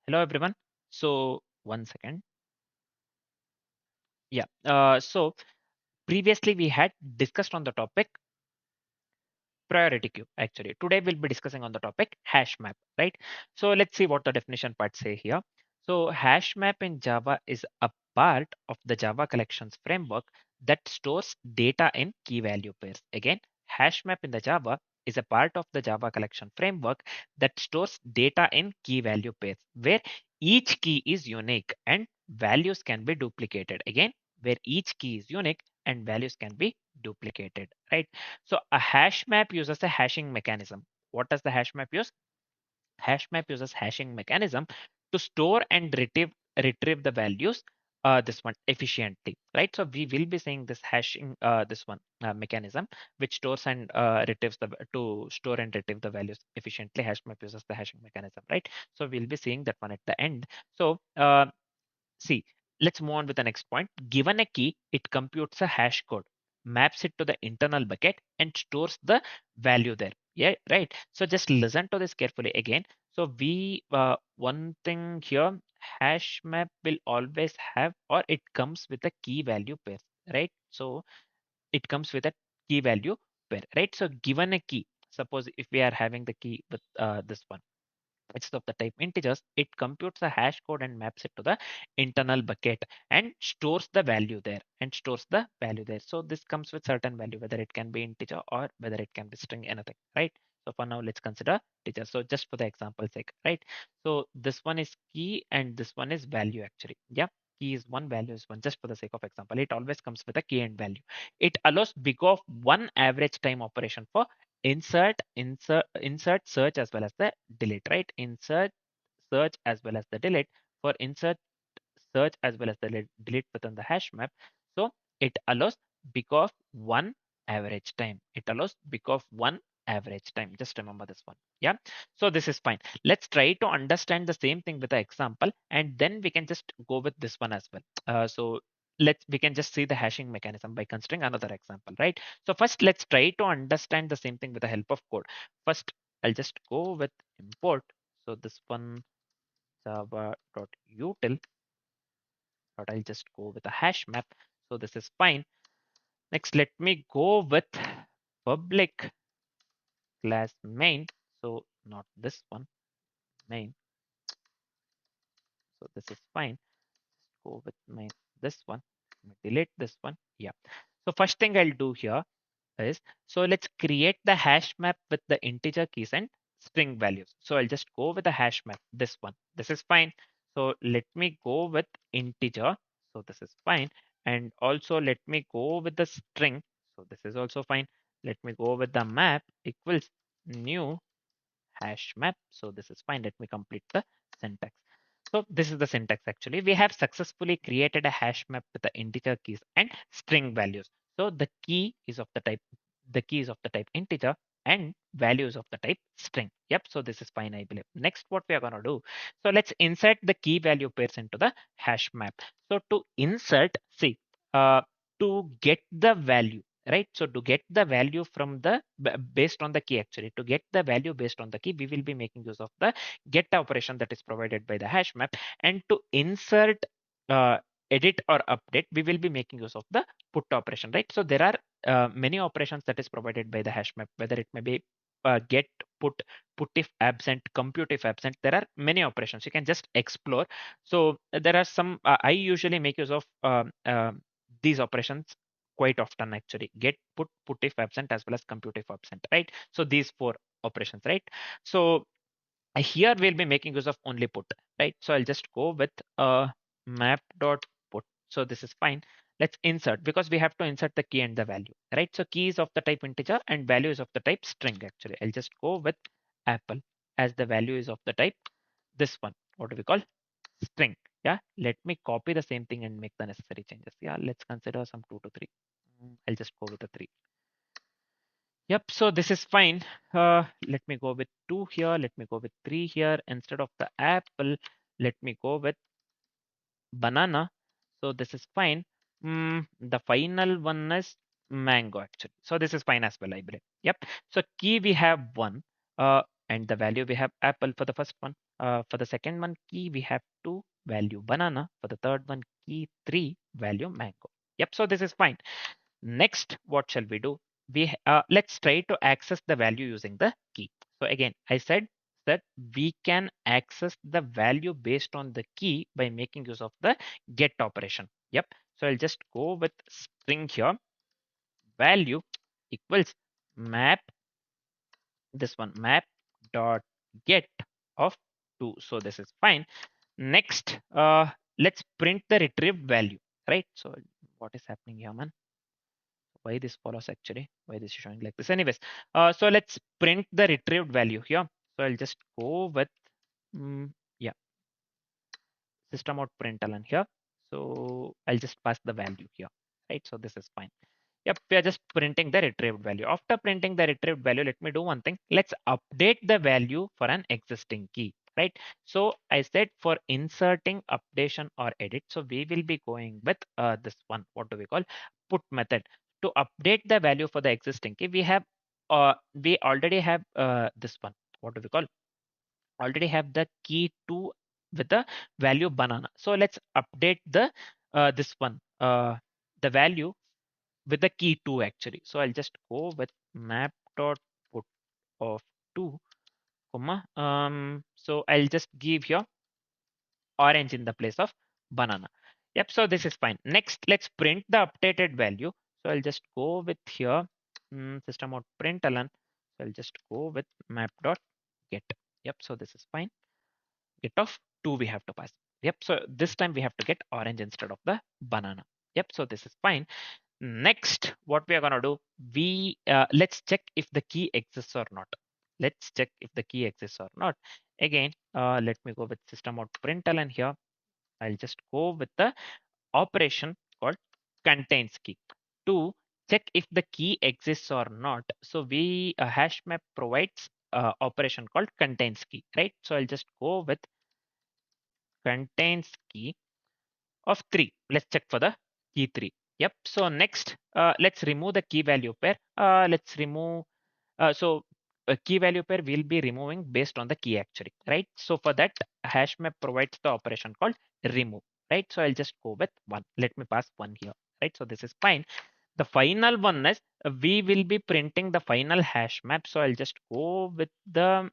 Hello everyone. So one second. Yeah. So previously we had discussed on the topic priority queue. Actually, today we'll be discussing on the topic hash map, right? So let's see what the definition part say here. So hash map in Java is a part of the Java collections framework that stores data in key value pairs. Again, hash map in the Java is a part of the Java collection framework that stores data in key value pairs where each key is unique and values can be duplicated. Again, where each key is unique and values can be duplicated, right? So a hash map uses a hashing mechanism. What does the hash map use? Hash map uses hashing mechanism to store and retrieve the values this one efficiently, right? So we will be saying this hashing this one mechanism which stores and retrieves the to store and retrieve the values efficiently. Hash map uses the hashing mechanism, right? So we'll be seeing that one at the end. So see, let's move on with the next point. Given a key, it computes a hash code, maps it to the internal bucket, and stores the value there. Yeah, right. So just listen to this carefully again. So we one thing here, hash map will always have, or it comes with a key value pair, right? So it comes with a key value pair, right? So given a key, suppose if we are having the key with this one, it's of the type integers, it computes a hash code and maps it to the internal bucket and stores the value there So this comes with certain value, whether it can be integer or whether it can be string, anything, right? So for now, let's consider teacher. So just for the example sake, right? So this one is key and this one is value actually. Yeah. Key is one, value is one, just for the sake of example. It always comes with a key and value. It allows big of one average time operation for insert, search as well as the delete, right? Insert, search as well as the delete. For insert, search as well as the delete within the hash map. So it allows big of one average time. It allows big of one average time. Just remember this one. Yeah. So this is fine. Let's try to understand the same thing with the example, and then we can just go with this one as well. So we can just see the hashing mechanism by considering another example, right? So first, let's try to understand the same thing with the help of code. First, I'll just go with import. So this one java.util, but I'll just go with a hash map. So this is fine. Next, let me go with public class main. So not this one, main. So this is fine. Go with main, this one. Delete this one. Yeah. So first thing I'll do here is, so let's create the hash map with the integer keys and string values. So I'll just go with the hash map, this one. This is fine. So let me go with integer. So this is fine. And also let me go with the string. So this is also fine. Let me go with the map equals new hash map. So this is fine. Let me complete the syntax. So this is the syntax actually. We have successfully created a hash map with the integer keys and string values. So the key is of the type integer and values of the type string. Yep. So this is fine, I believe. Next, what we are going to do. So let's insert the key value pairs into the hash map. So to insert, see, uh, to get the value, right? So to get the value from the based on the key, actually to get the value based on the key, we will be making use of the get operation that is provided by the hash map. And to insert, uh, edit or update, we will be making use of the put operation, right? So there are many operations that is provided by the hash map, whether it may be get, put if absent, compute if absent. There are many operations you can just explore. So there are some I usually make use of these operations quite often actually: get, put if absent, as well as compute if absent, right? So these four operations, right? So here we'll be making use of only put, right? So I'll just go with map dot put. So this is fine. Let's insert, because we have to insert the key and the value, right? So key is of the type integer and value is of the type string actually. I'll just go with apple, as the value is of the type this one, what do we call, string. Yeah, let me copy the same thing and make the necessary changes. Yeah, let's consider some 2 to 3. I'll just go with the 3. Yep, so this is fine. Let me go with 2 here. Let me go with 3 here. Instead of the apple, let me go with banana. So this is fine. The final one is mango actually. So this is fine as well, I believe. Yep. So key we have 1, and the value we have apple for the first one. For the second one key, we have 2 value banana. For the third one key 3 value mango. Yep, so this is fine. Next, what shall we do? Let's try to access the value using the key. So again, I said that we can access the value based on the key by making use of the get operation. Yep. So I'll just go with string here. Value equals map, this one, map dot get of 2. So this is fine. Next, let's print the retrieved value, right? So what is happening here, man? Why this follows actually? Why this is showing like this? Anyways, so let's print the retrieved value here. So I'll just go with, yeah, system out println here. So I'll just pass the value here, right? So this is fine. Yep, we are just printing the retrieved value. After printing the retrieved value, let me do one thing. Let's update the value for an existing key, right? So I said for inserting, updation, or edit. So we will be going with this one. What do we call? Put method. To update the value for the existing key, we already have this one. What do we call? Already have the key 2 with the value banana. So let's update the this one, the value with the key 2 actually. So I'll just go with map dot put of 2 comma. So I'll just give here orange in the place of banana. Yep, so this is fine. Next, let's print the updated value. So I'll just go with here system out println. So I'll just go with map dot get. Yep, so this is fine. Get of 2 we have to pass. Yep, so this time we have to get orange instead of the banana. Yep, so this is fine. Next, what we are going to do, let's check if the key exists or not. Let's check if the key exists or not. Again, let me go with system out println here. I'll just go with the operation called contains key to check if the key exists or not. So we HashMap provides operation called contains key, right? So I'll just go with contains key of 3. Let's check for the key 3. Yep. So next, let's remove the key value pair. Let's remove. So a key value pair will be removing based on the key actually, right? So for that, HashMap provides the operation called remove, right? So I'll just go with 1. Let me pass 1 here, right? So this is fine. The final one is we will be printing the final hash map. So I'll just go with the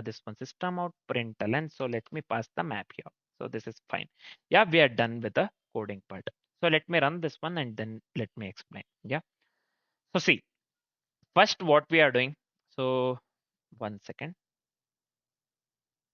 this one system out println. So let me pass the map here. So this is fine. Yeah, we are done with the coding part. So let me run this one and then let me explain. Yeah. So see, first what we are doing. So 1 second.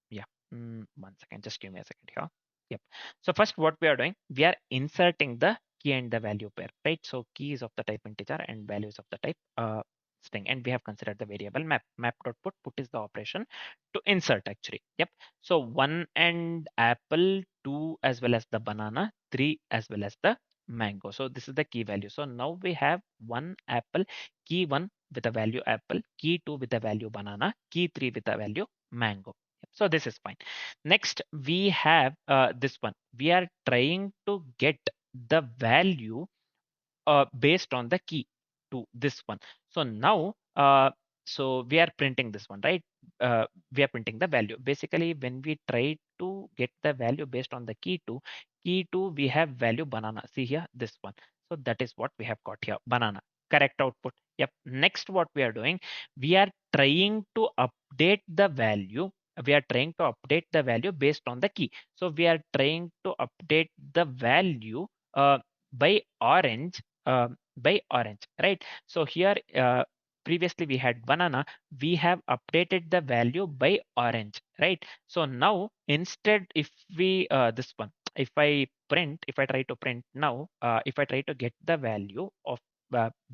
Yeah. 1 second. Just give me a second here. Yep. So first what we are doing, we are inserting the key and the value pair, right? So key is of the type integer and values of the type string, and we have considered the variable map. Map.put is the operation to insert actually. Yep. So 1 and apple, 2 as well as the banana, 3 as well as the mango. So this is the key value. So now we have 1 apple, key 1 with the value apple, key 2 with the value banana, key 3 with the value mango. So this is fine. Next, we have this one. We are trying to get the value based on the key to this one. So now, so we are printing this one, right? We are printing the value. Basically, when we try to get the value based on the key two, we have value banana. See here, this one. So that is what we have got here, banana. Correct output. Yep. Next, what we are doing, we are trying to update the value. We are trying to update the value based on the key. So we are trying to update the value by orange right? So here previously we had banana, we have updated the value by orange, right? So now instead, if we this one, if I try to print now, if I try to get the value of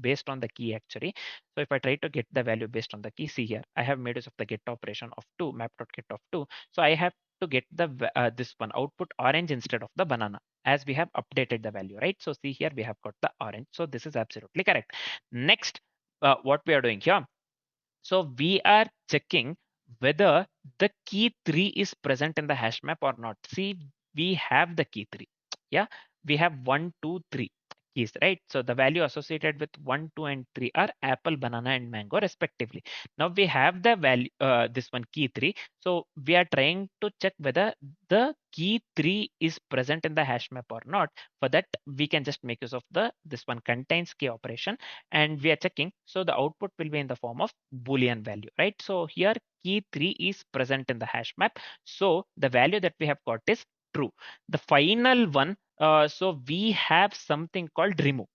based on the key actually. So if I try to get the value based on the key, see here, I have made use of the get operation of 2, map.get of 2. So I have to get the this one output orange instead of the banana, as we have updated the value, right? So see here, we have got the orange. So this is absolutely correct. Next, what we are doing here. So we are checking whether the key 3 is present in the hash map or not. See, we have the key 3. Yeah, we have 1, 2, 3. keys, right? So the value associated with 1, 2, and 3 are apple, banana, and mango respectively. Now we have the value, this one key 3. So we are trying to check whether the key 3 is present in the hash map or not. For that, we can just make use of the this one contains key operation, and we are checking. So the output will be in the form of Boolean value, right? So here key 3 is present in the hash map. So the value that we have got is true. The final one, so we have something called remove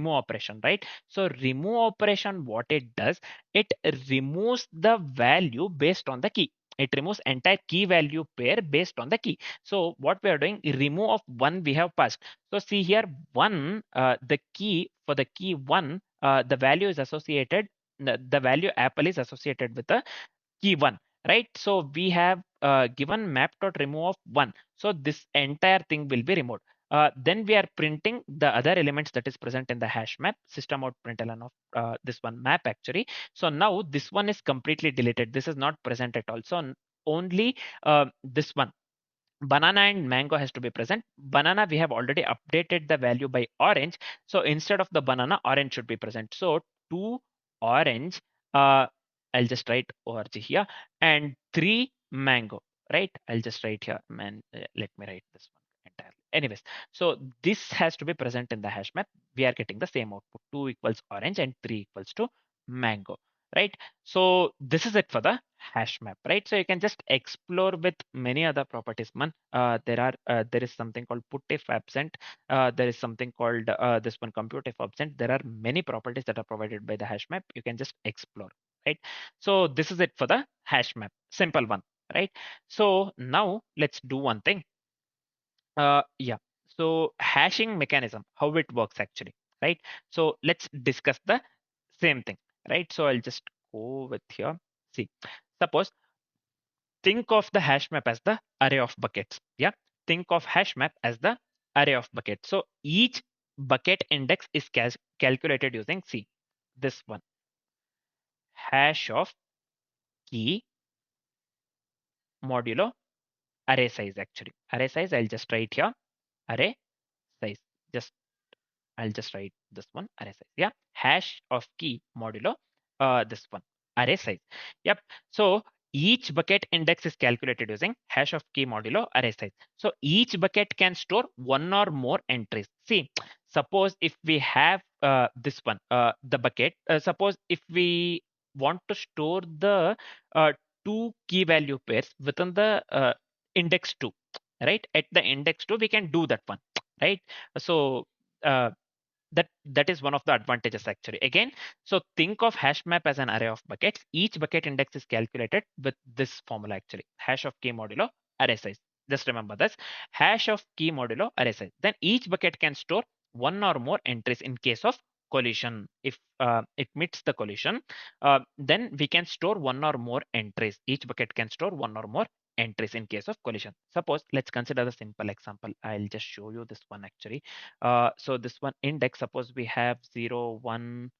operation, right? So remove operation, what it does, it removes the value based on the key. It removes entire key value pair based on the key. So what we are doing, remove of one we have passed. So see here, one, the key for the key one, the value is associated, the value apple is associated with the key one, right? So we have given map dot remove of one. So this entire thing will be removed. Then we are printing the other elements that is present in the hash map, system out println of this one map actually. So now this one is completely deleted. This is not present at all. So only this one banana and mango has to be present. Banana, we have already updated the value by orange. So instead of the banana, orange should be present. So two orange, I'll just write org here, and three mango, right? I'll just write here, man. Let me write this one entirely. Anyways, so this has to be present in the hash map. We are getting the same output. 2 equals orange and 3 equals to mango, right? So this is it for the hash map, right? So you can just explore with many other properties, man. There is something called put if absent. There is something called this one compute if absent. There are many properties that are provided by the hash map. You can just explore, right? So this is it for the hash map, simple one, right? So now let's do one thing. Yeah. So hashing mechanism, how it works actually, right? So let's discuss the same thing, right? So I'll just go with here. See, suppose think of the hash map as the array of buckets. Yeah. Think of hash map as the array of buckets. So each bucket index is calculated using C, this one hash of key modulo array size actually. Array size, I'll just write here array size. Just I'll just write this one array size. Yeah. Hash of key modulo this one array size. Yep. So each bucket index is calculated using hash of key modulo array size. So each bucket can store one or more entries. See, suppose if we have this one, the bucket, suppose if we want to store the two key value pairs within the index 2, right? At the index 2, we can do that one, right? So uh, that is one of the advantages actually. Again, so think of hash map as an array of buckets. Each bucket index is calculated with this formula actually, hash of key modulo array size. Just remember this, hash of key modulo array size. Then each bucket can store one or more entries in case of collision. If it meets the collision, then we can store one or more entries. Each bucket can store one or more entries in case of collision. Suppose let's consider the simple example. I'll just show you this one actually. So this one index, suppose we have 0, 1,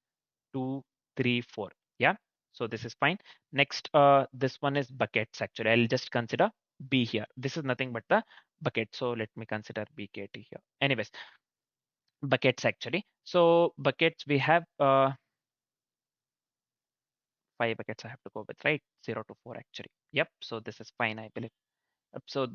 2, 3, 4. Yeah. So this is fine. Next, this one is buckets actually. I'll just consider B here. This is nothing but the bucket. So let me consider BKT here. Anyways, buckets actually. So buckets we have 5 buckets I have to go with, right? 0 to 4 actually. Yep. So this is fine, I believe. So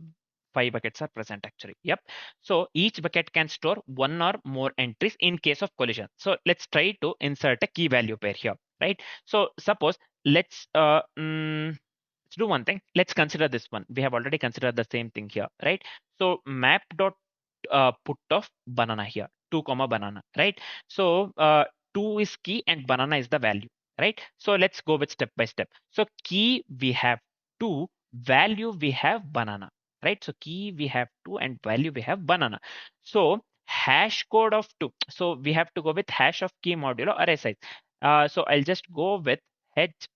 5 buckets are present actually. Yep. So each bucket can store one or more entries in case of collision. So let's try to insert a key value pair here, right? So suppose let's do one thing. Let's consider this one. We have already considered the same thing here, right? So map dot put of banana here, 2 comma banana, right? So 2 is key and banana is the value, right? So let's go with step by step. So key we have 2, value we have banana, right? So key we have 2 and value we have banana. So hash code of 2. So we have to go with hash of key modulo array size. So I'll just go with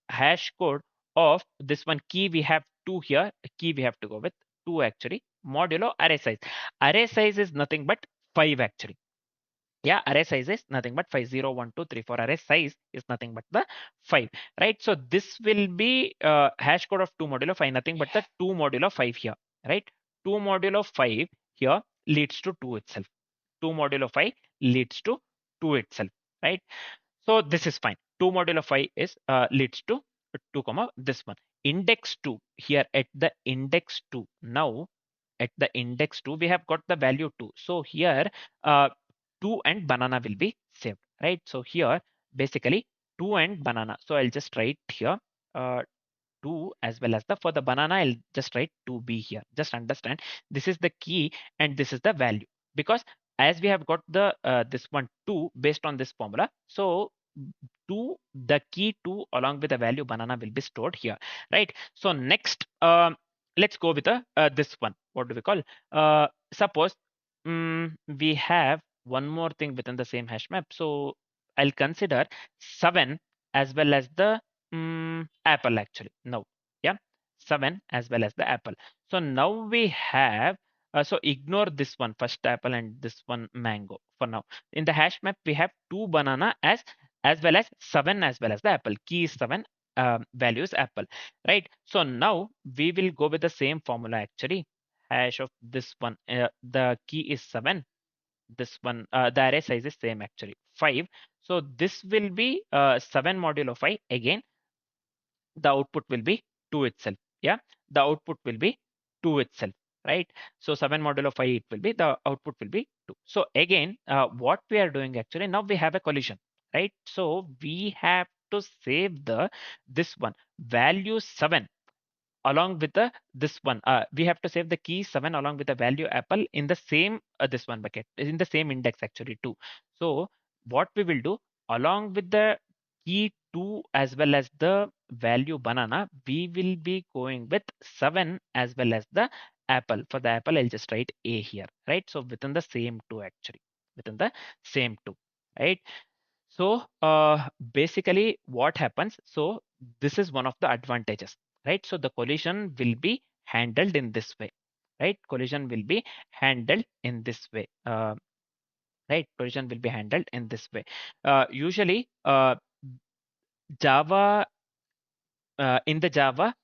hash code of this one key we have 2 here. Key we have to go with 2 actually. Modulo array size. Array size is nothing but 5 actually. Yeah, array size is nothing but 5, 0, 1, 2, 3, 4. Array size is nothing but the 5, right? So this will be hash code of 2 modulo 5, nothing but the 2 modulo 5 here, right? 2 modulo 5 here leads to 2 itself. 2 modulo 5 leads to 2 itself, right? So this is fine. 2 modulo 5 is leads to 2 comma this one. Index 2 here at the index 2. Now at the index 2 we have got the value 2. So here 2 and banana will be saved, right? So here basically 2 and banana. So I'll just write here uh, 2 as well as the for the banana I'll just write 2b here. Just understand this is the key and this is the value, because as we have got the this one 2 based on this formula, so 2 the key 2 along with the value banana will be stored here, right? So next let's go with the this one. What do we call? Suppose we have one more thing within the same hash map. So I'll consider 7 as well as the apple actually. No, yeah, 7 as well as the apple. So now we have, so ignore this one, first apple and this one mango for now. In the hash map, we have 2 banana as well as 7 as well as the apple. Key is 7, values apple, right? So now we will go with the same formula actually. Hash of this one, the key is 7. This one, the array size is same actually, 5. So this will be 7 modulo 5 again, the output will be 2 itself. Yeah, the output will be 2 itself, right? So 7 modulo 5 it will be, the output will be 2. So again, what we are doing actually, now we have a collision, right? So we have to save the this one value 7 along with the this one. We have to save the key 7 along with the value apple in the same this one bucket, in the same index actually too. So what we will do, along with the key 2 as well as the value banana, we will be going with 7 as well as the apple. For the apple I'll just write a here, right? So within the same 2 actually, within the same 2, right? So basically what happens, so this is one of the advantages, right? So the collision will be handled in this way, right? Collision will be handled in this way, right? Collision will be handled in this way. Usually Java, in the Java,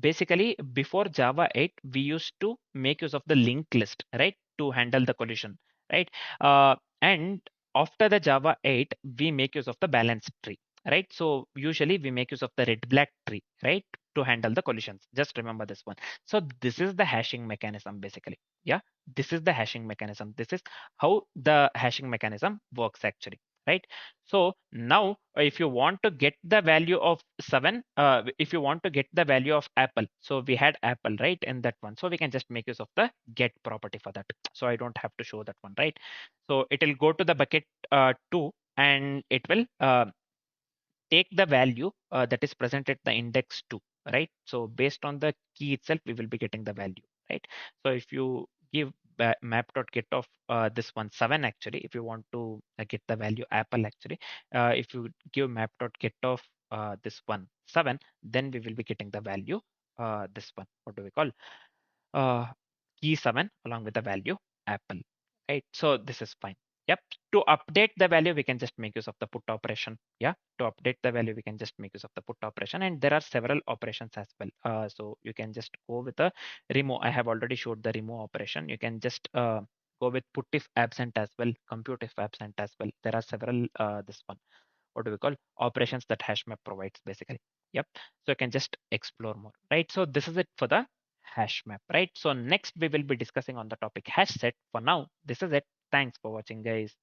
basically before Java 8, we used to make use of the linked list, right? To handle the collision, right? And after the Java 8, we make use of the balanced tree, right? So usually we make use of the red black tree, right? To handle the collisions. Just remember this one. So this is the hashing mechanism basically. Yeah, this is the hashing mechanism. This is how the hashing mechanism works actually, right? So now if you want to get the value of 7, if you want to get the value of apple, so we had apple right in that one, so we can just make use of the get property for that. So I don't have to show that one, right? So it will go to the bucket 2 and it will take the value that is present at the index 2, right? So based on the key itself we will be getting the value, right? So if you give map.get of this one 7 actually, if you want to get the value apple actually, if you give map.get of this one 7, then we will be getting the value this one, what do we call, uh, key 7 along with the value apple, right? So this is fine. Yep. To update the value, we can just make use of the put operation. Yeah. To update the value, we can just make use of the put operation. And there are several operations as well. So you can just go with the remove. I have already showed the remove operation. You can just go with put if absent as well, compute if absent as well. There are several this one, what do we call, operations that HashMap provides basically. Yep. So you can just explore more, right? So this is it for the HashMap, right? So next we will be discussing on the topic hash set. For now, this is it. Thanks for watching, guys.